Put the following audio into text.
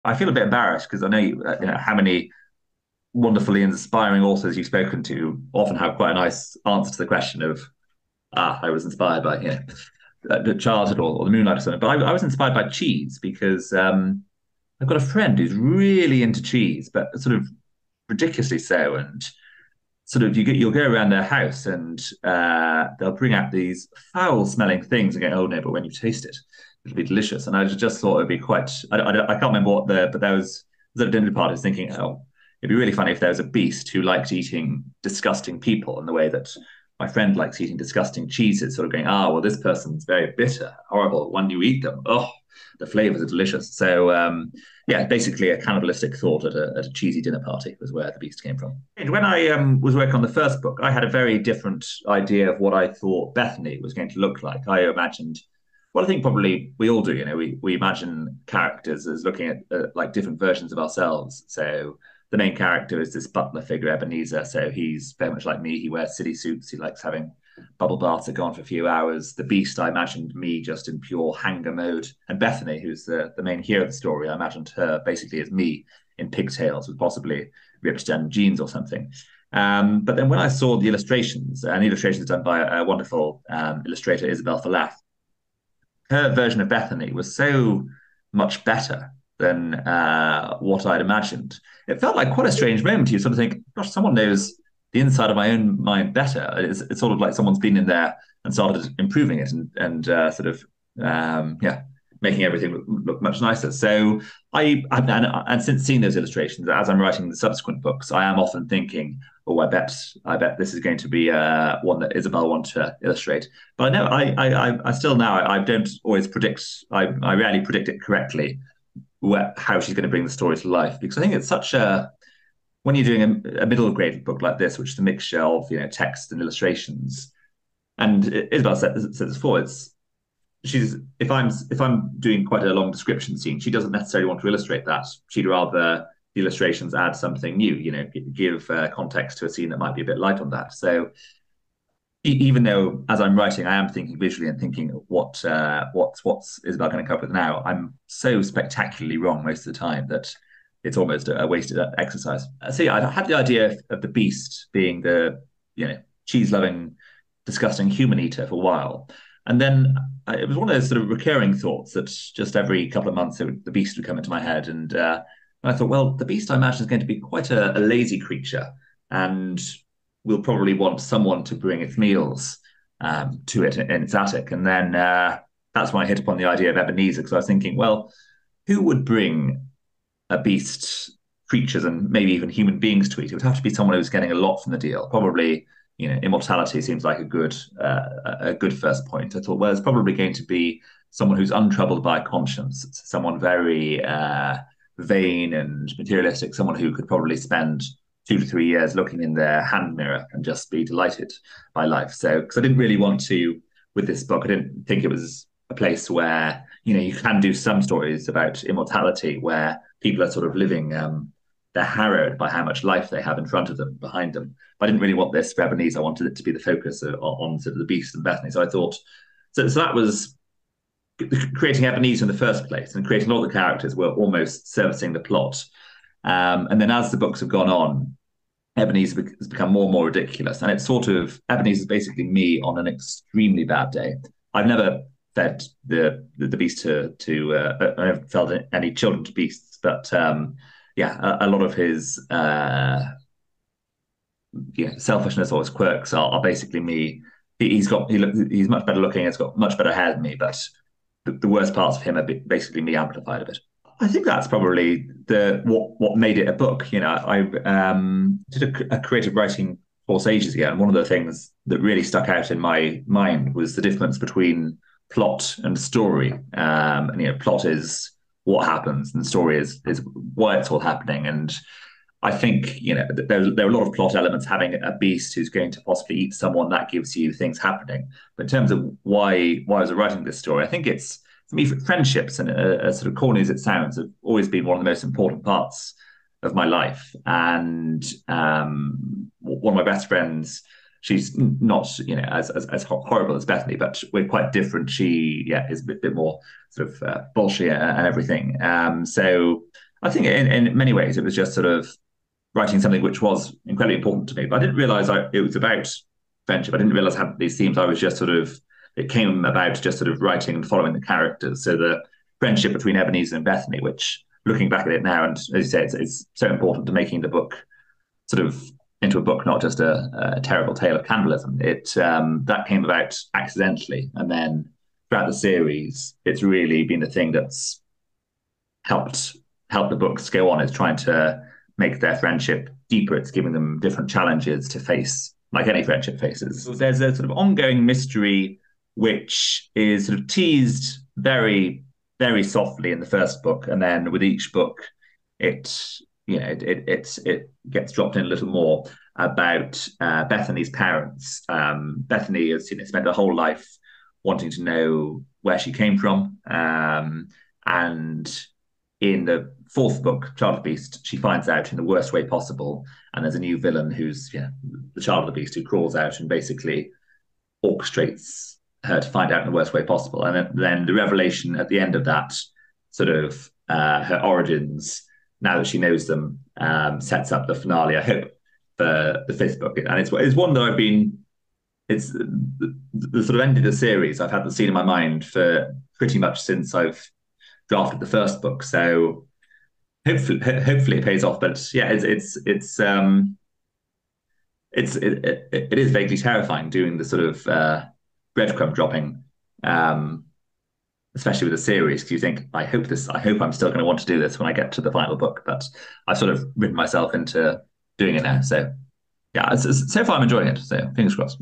I feel a bit embarrassed because I know, how many wonderfully inspiring authors you've spoken to often have quite a nice answer to the question of, I was inspired by, the childhood or the moonlight or something. But I was inspired by cheese because I've got a friend who's really into cheese, but sort of ridiculously so. And sort of you'll go around their house and they'll bring out these foul smelling things and go, oh no, but when you taste it, it'll be delicious. And I just thought it'd be quite, I can't remember but there was at a dinner party, I was thinking, oh, it'd be really funny if there was a beast who liked eating disgusting people in the way that my friend likes eating disgusting cheeses, sort of going, well, this person's very bitter, horrible. When you eat them, oh, the flavors are delicious. So, yeah, basically a cannibalistic thought at a cheesy dinner party was where the beast came from. And when I was working on the first book, I had a very different idea of what I thought Bethany was going to look like. I imagined, well, I think probably we all do, we imagine characters as looking at like different versions of ourselves. So the main character is this butler figure, Ebenezer. So he's very much like me. He wears city suits. He likes having bubble baths that go on for a few hours. The Beast, I imagined me just in pure hanger mode. And Bethany, who's the main hero of the story, I imagined her basically as me in pigtails with possibly ripped down jeans or something. But then when I saw the illustrations, and the illustrations done by a wonderful illustrator, Isabel Fallath, her version of Bethany was so much better than what I'd imagined. It felt like quite a strange moment. You sort of think, gosh, someone knows the inside of my own mind better. It's sort of like someone's been in there and started improving it and sort of, making everything look much nicer. So and since seeing those illustrations, as I'm writing the subsequent books, I am often thinking, oh, I bet this is going to be one that Isabel wants to illustrate. But I know I still now I don't always predict. I rarely predict it correctly how she's going to bring the story to life, because I think it's such a when you're doing a middle grade book like this, which is a mixture of text and illustrations. And Isabel said this before, if I'm doing quite a long description scene, she doesn't necessarily want to illustrate that. She'd rather the illustrations add something new, give context to a scene that might be a bit light on that. So even though as I'm writing, I am thinking visually and thinking what's Isabel going to come up with now, I'm so spectacularly wrong most of the time that it's almost a wasted exercise. So yeah, I had the idea of the Beast being the cheese loving, disgusting human eater for a while, and then it was one of those sort of recurring thoughts that just every couple of months the Beast would come into my head, and I thought, well, the Beast I imagine is going to be quite a lazy creature, and will probably want someone to bring its meals to it in its attic. And then that's when I hit upon the idea of Ebenezer, because I was thinking, well, who would bring a beast, creatures, and maybe even human beings to eat? It would have to be someone who's getting a lot from the deal. Probably, immortality seems like a good first point. I thought, well, it's probably going to be someone who's untroubled by conscience, someone very vain and materialistic, someone who could probably spend 2 to 3 years looking in their hand mirror and just be delighted by life. So, because I didn't really want to, with this book, I didn't think it was a place where, you can do some stories about immortality where people are sort of living, they're harrowed by how much life they have in front of them, behind them. But I didn't really want this for Ebenezer. I wanted it to be the focus on sort of the Beast and Bethany. So I thought, so that was creating Ebenezer in the first place, and creating all the characters were almost servicing the plot. And then as the books have gone on, Ebenezer has become more and more ridiculous. And it's sort of, Ebenezer is basically me on an extremely bad day. I've never fed the beast to I never fed any children to beasts, but a lot of his selfishness or his quirks are basically me. He's much better looking, he's got much better hair than me, but the worst parts of him are basically me amplified a bit. I think that's probably what made it a book. I did a creative writing course ages ago, and one of the things that really stuck out in my mind was the difference between plot and story. And plot is what happens, and story is why it's all happening. And I think there are a lot of plot elements. Having a beast who's going to possibly eat someone, that gives you things happening. But in terms of why I was writing this story, I think it's, for me, friendships, and as sort of corny as it sounds, have always been one of the most important parts of my life. And one of my best friends, she's not, as horrible as Bethany, but we're quite different. She, is a bit more sort of bullshit and everything. So I think in many ways it was just sort of writing something which was incredibly important to me. But I didn't realize it was about friendship. I didn't realize how these themes. I was just sort of it came about just sort of writing and following the characters. So the friendship between Ebenezer and Bethany, which looking back at it now, and as you say, it's so important to making the book sort of into a book, not just a terrible tale of cannibalism. It that came about accidentally, and then throughout the series, it's really been the thing that's helped the books go on. Is trying to make their friendship deeper. It's giving them different challenges to face, like any friendship faces. There's a sort of ongoing mystery which is sort of teased very, very softly in the first book, and then with each book, it it gets dropped in a little more about Bethany's parents. Bethany has spent her whole life wanting to know where she came from, and in the fourth book, Child of the Beast, she finds out in the worst way possible, and there's a new villain who's the Child of the Beast who crawls out and basically orchestrates her to find out in the worst way possible. And then the revelation at the end of that, sort of her origins, now that she knows them, sets up the finale, I hope, for the fifth book. And it's one that it's the sort of end of the series. I've had the scene in my mind for pretty much since I've drafted the first book. So hopefully it pays off. But yeah, it is vaguely terrifying doing the sort of breadcrumb dropping, especially with a series, because you think, I hope I'm still going to want to do this when I get to the final book. But I've sort of written myself into doing it now. So yeah, so far I'm enjoying it. So fingers crossed.